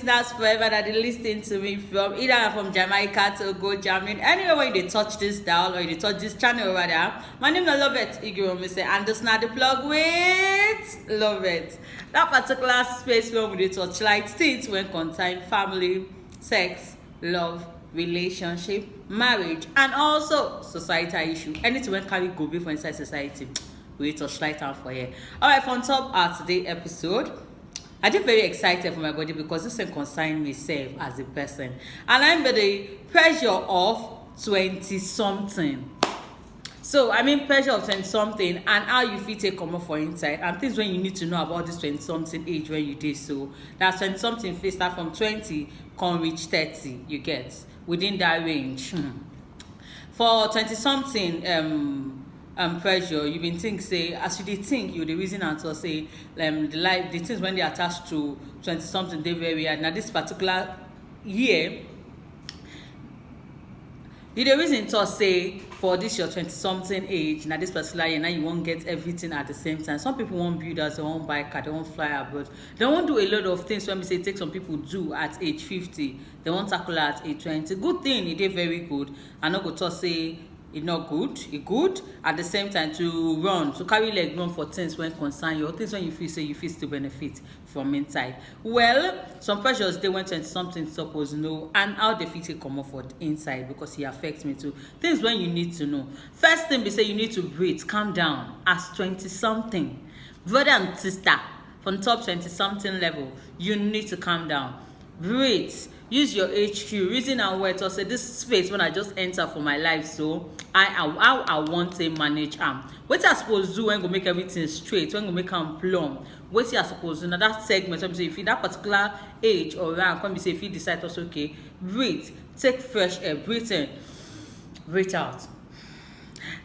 listeners forever that they listen to me from either from Jamaica to go Germany. Anywhere where they touch this dial or they touch this channel over there. My name is Loveth and this not the plug with Loveth. That particular space where we touch like things when concern family, sex, love, relationship, marriage, and also societal issue. Anything when carry go be for inside society. We touch light on for here. Alright, from top of today's episode. I get very excited for my body because this can concern myself as a person. And I'm by the pressure of 20-something. So, I mean pressure of 20-something and how you feel take come up for inside. And things when you need to know about this 20-something age when you did so. That's 20-something face start from 20, can reach 30, you get. Within that range. For 20-something, pressure, you been think say as you dey think you the reason answer say the things when they attached to 20-something they very hard. Now this particular year you the reason to say for this your 20-something age now this particular year now you won't get everything at the same time. Some people won't build as they won't buy car, they won't fly abroad, they won't do a lot of things when we say take some people do at age 50, they won't tackle at age 20. Good thing it is very good. I not go to say it's not good, it's good at the same time to run, to carry leg run for things when concern you, or things when you feel say you feel still benefit from inside. Well, some pressures they went into something suppose know and how they fit it come off for inside because it affects me too. Things when you need to know. First thing we say you need to breathe, calm down as 20-something. Brother and sister, from top 20-something level, you need to calm down. Breathe. Use your HQ, reason and word to say this space when I just enter for my life, so how I want to manage what I suppose do when go make everything straight, when go make them plumb. What I suppose do now that segment when say if you that particular age or rank, when we say if you decide to say okay, breathe, take fresh air, breathe in, breathe out.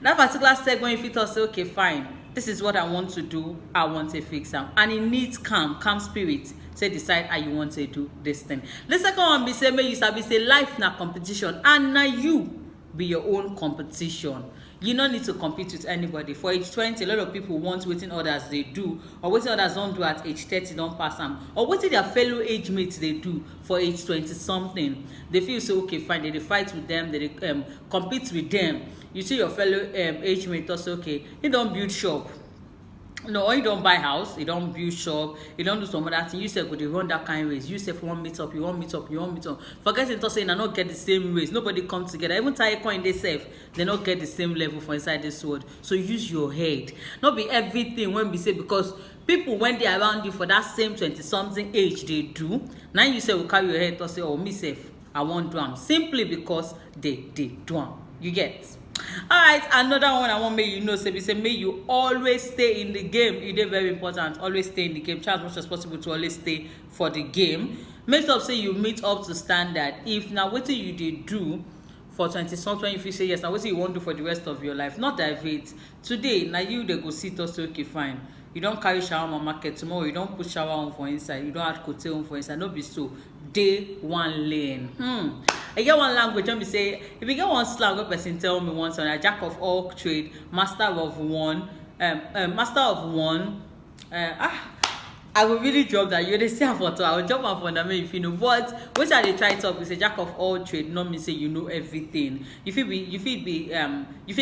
That particular segment if you thought say okay fine, this is what I want to do, I want to fix them, and it needs calm spirit. Say decide how you want to do this thing. The second one be say make you sabi say life na competition and now you be your own competition. You don't need to compete with anybody. For age 20, a lot of people want waiting others they do, or waiting others don't do at age 30 don't pass them, or waiting their fellow age mates they do for age 20-something. They feel so okay fine, they fight with them, they compete with them. You see your fellow age mate also okay, you don't build shop. No, or you don't buy house, you don't build shop, you don't do some other thing. You say go they run that kind of race. You say for one meet up, you want meet up, you want meet up. Forgetting to say, I not get the same race. Nobody come together. Even tie coin they save, they not get the same level for inside this world. So use your head. Not be everything when we say because people when they around you for that same 20-something age they do. Now you say we carry your head to say, oh me safe, I won't do them. Simply because they do them. You get. Alright, another one I want make you know, say make you always stay in the game. It is very important. Always stay in the game. Try as much as possible to always stay for the game. Make sure say you meet up to standard. If now what you did do for 20-something, if you say yes, now what you won't do for the rest of your life, not divert. Today, now you they go sit also okay fine. You don't carry shower on market tomorrow. You don't put shower on for inside. You don't add cote on for inside. No be so. Day one lane. I get one language when we say if you get one slang where person tell me once on a jack of all trade, master of one, I will really drop that. You they say for two. I will jump on for them if you know. But what are they try to talk? We say jack of all trade, not me say you know everything. You feel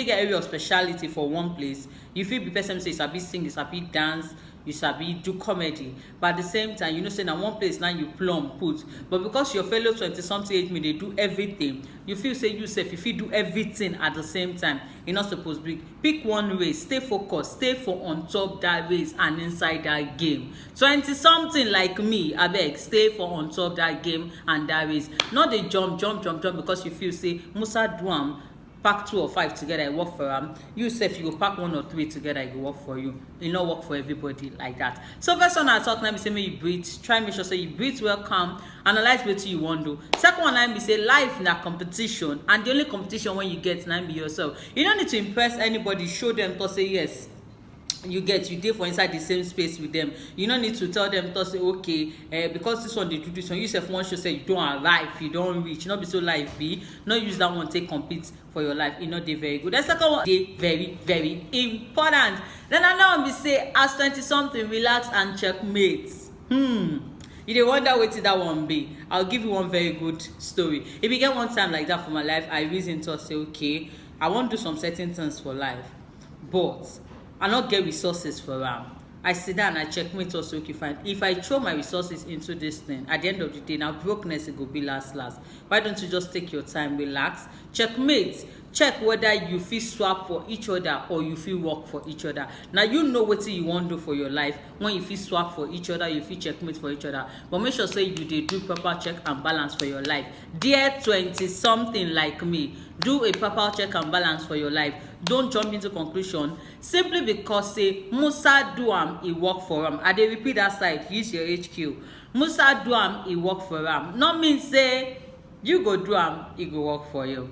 get area of speciality for one place. You feel be person say you sabi sing, you sabi dance, you sabi do comedy, but at the same time you know say na one place now you plumb put, but because your fellow 20-something age me they do everything, you feel say you sef if you do everything at the same time, you're not supposed to be. Pick one race, stay focused, stay for on top that race and inside that game. 20-something like me, abeg stay for on top that game and that race. Not they jump because you feel say Musa do am pack 2 or 5 together, it work for them. You say if you go pack 1 or 3 together, it will work for you. It not work for everybody like that. So first one I talk, let me say make you breathe. Try make sure say you breathe well, calm, analyze what you want to do. Second one let me say life na competition, and the only competition when you get now be yourself. You don't need to impress anybody, show them to say yes. You dey for inside the same space with them. You don't need to tell them to say okay because this one they do this one, you sef one show say you don't arrive, you don't reach, not be so life be, not use that one take compete for your life. Not dey very good. The second one dey very very important. Then another one be say as 20-something relax and checkmate. You dey wonder wetin that one be. I'll give you one very good story. If you get one time like that for my life, I reason to say, okay, I wan do some certain things for life, but I not get resources for am. I sit down and I checkmate also, okay, fine. If I throw my resources into this thing, at the end of the day, now brokenness it go be last. Why don't you just take your time, relax, checkmate, check whether you fit swap for each other or you fit work for each other. Now you know wetin you wan do for your life. When you fit swap for each other, you fit checkmate for each other. But make sure say you dey do proper check and balance for your life. Dear 20-something like me, do a proper check and balance for your life. Don't jump into conclusion simply because say Musa do am, he work for am. I dey repeat that side, use your HQ. Musa do am, he work for am. Not mean say you go do am, e go work for you.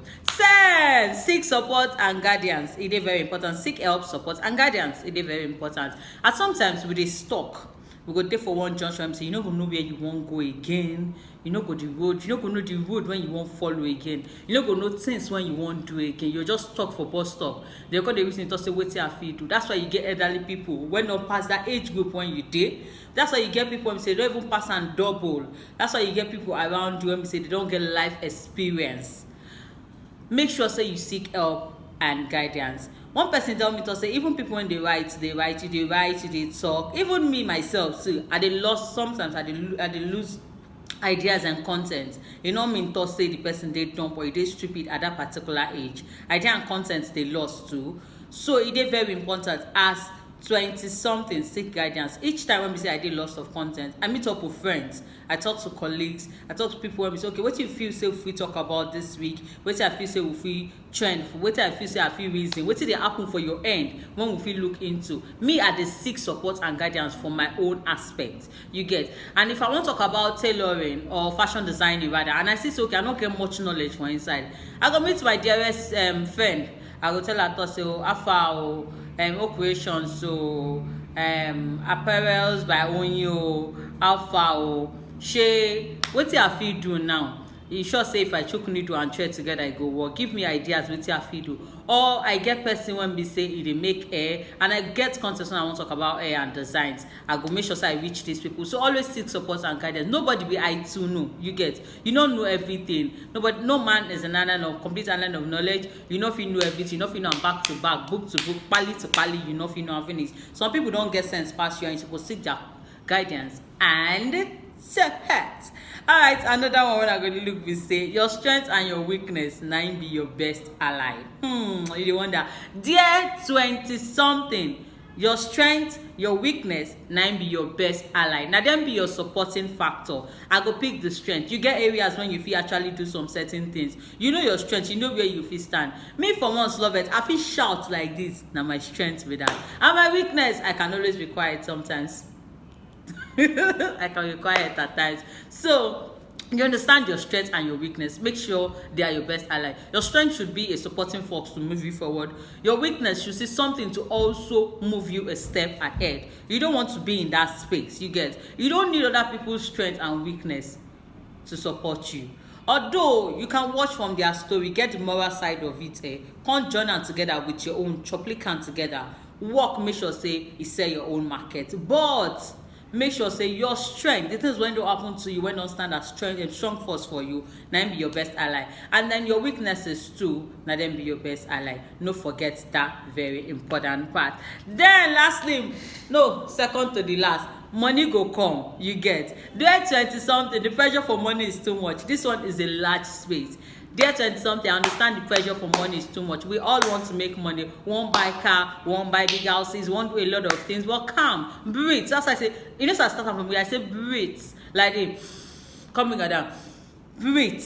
Seek support and guidance. It is very important. Seek help, support and guidance. It is very important. And sometimes we dey stuck. We go dey for one junction, say you no go know where you wan go again. You no go the road. You no go know the road when you wan follow again. You no go know things when you wan do again. You're just stuck for bus stop. They go dey reason to say wetin I fit do. That's why you get elderly people when not pass that age group when you dey. That's why you get people when say they don't even pass and double. That's why you get people around you when say they don't get life experience. Make sure say you seek help and guidance. One person tell me to say even people when they write, you dey talk. Even me myself too, I dey lost sometimes. I dey lose ideas and content. You know mean to say the person dey dumb or they stupid at that particular age. Idea and content they lost too. So it is very important as 20-something seek guidance. Each time when we say I did loss of content, I meet up with friends, I talk to colleagues, I talk to people when we say, okay, what you feel say if we talk about this week, what I feel say if we trend, what I feel say I feel reason, what did they happen for your end when we feel look into. Me at the seek support and guidance for my own aspect. You get. And if I want to talk about tailoring or fashion designing rather, and I see so okay, I don't get much knowledge for inside. I go meet my dearest friend. I go tell her to say, oh, how creations, so apparels by Onyo, Alpha, she what I feel do now. You sure say if I choke needle and thread together, I go work. Give me ideas what I feel do. Or I get person when we say they make hair, and I get content when I want to talk about hair and designs. I go make sure so I reach these people. So always seek support and guidance. Nobody be I too know. You get. You don't know everything. Nobody, no man is an island of complete island of knowledge. You know if you know everything. You know if you know back to back, book to book, pali to pali. You know if you know finish. Some people don't get sense past you, and you're supposed to seek their guidance and support. Alright, another one when I'm going to look we say your strength and your weakness now be your best ally. You wonder, dear 20-something, your strength, your weakness now be your best ally. Now then be your supporting factor. I go pick the strength. You get areas when you feel actually do some certain things. You know your strength, you know where you feel stand. Me for once, Loveth, I feel shout like this. Now my strength with that. And my weakness, I can always be quiet sometimes. I can be quiet at times. So you understand your strength and your weakness. Make sure they are your best ally. Your strength should be a supporting force to move you forward. Your weakness should see something to also move you a step ahead. You don't want to be in that space. You get. You don't need other people's strength and weakness to support you. Although you can watch from their story, get the moral side of it, come join them together with your own, choply can together. Work, make sure say you sell your own market. But make sure say your strength, the things when they happen to you, when don't stand as strong force for you, now be your best ally. And then your weaknesses too, now then be your best ally. No forget that very important part. Then lastly, no, second to the last, money go come. You get. There 20-something, the pressure for money is too much. This one is a large space. Dear 20-something, I understand the pressure for money is too much. We all want to make money. One buy car, one buy big houses, one do a lot of things. But calm, breathe. That's why I say, you know, so I start from me, I say breathe. Like this, coming down. Breathe.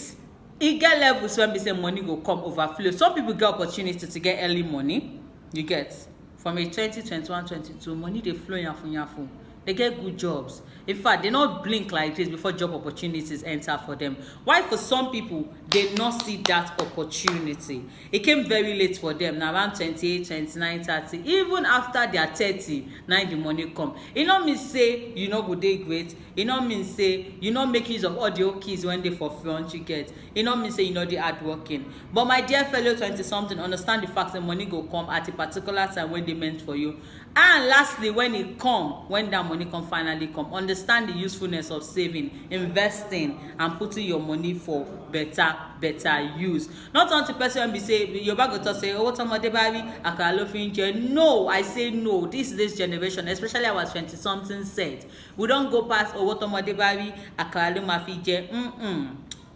It get levels when we say money go come overflow. Some people get opportunity to get early money. You get. From a 20, 21, 22, money they flow yafu. They get good jobs. In fact, they not blink like this before job opportunities enter for them. Why for some people, they not see that opportunity? It came very late for them, now around 28, 29, 30. Even after they are 30, now the money come. It not mean say you know go day great. It not mean say you not make use of audio keys when they for front you get. It not mean say you know the hard working. But my dear fellow 20-something, understand the fact that money go come at a particular time when they meant for you. And lastly, when that money finally come, understand the usefulness of saving, investing, and putting your money for better use. Not until person be say your bag go say, oh, what somebody buy akara lo fi nje. No, I say no. This generation, especially our 20 something set, we don't go past, oh, what somebody buy akara lo ma fi je.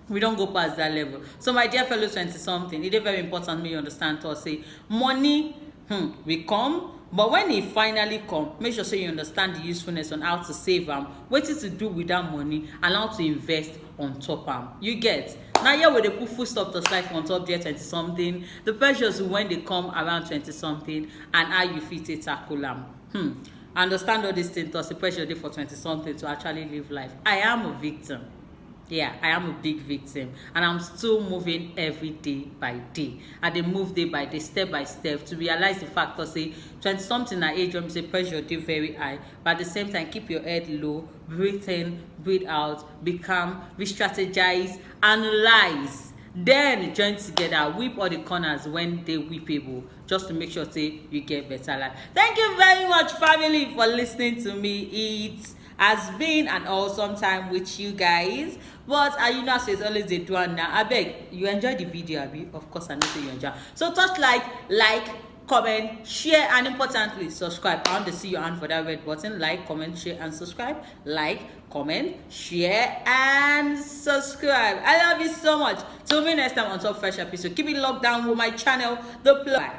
We don't go past that level. So my dear fellow 20 something, it is very important me understand to say money will come, but when it finally come, make sure so you understand the usefulness on how to save them, what to do with that money, and how to invest on top them. You get? Now here we dey put full stop to life on top there 20 something, the pressures when they come around 20 something, and how you fit it tackle them. Understand all these things, the pressure dey for 20 something to actually live life. I am a victim. Yeah, I am a big victim, and I'm still moving every day by day. I dey move day by day, step by step, to realize the fact that say 20 something at age when say pressure dey very high, but at the same time keep your head low, breathe in, breathe out, be calm, re-strategize, analyze, then join together, whip all the corners when they whippable, just to make sure say you get better life. Thank you very much, family, for listening to me. It has been an awesome time with you guys, but you know, as it's always the do now. I beg you enjoy the video, abi? Of course I know say you enjoy. So touch like, comment, share, and importantly subscribe. I want to see your hand for that red button. Like, comment, share, and subscribe. Like, comment, share, and subscribe. I love you so much. Till me next time on top fresh episode. Keep it locked down with my channel, The Plug.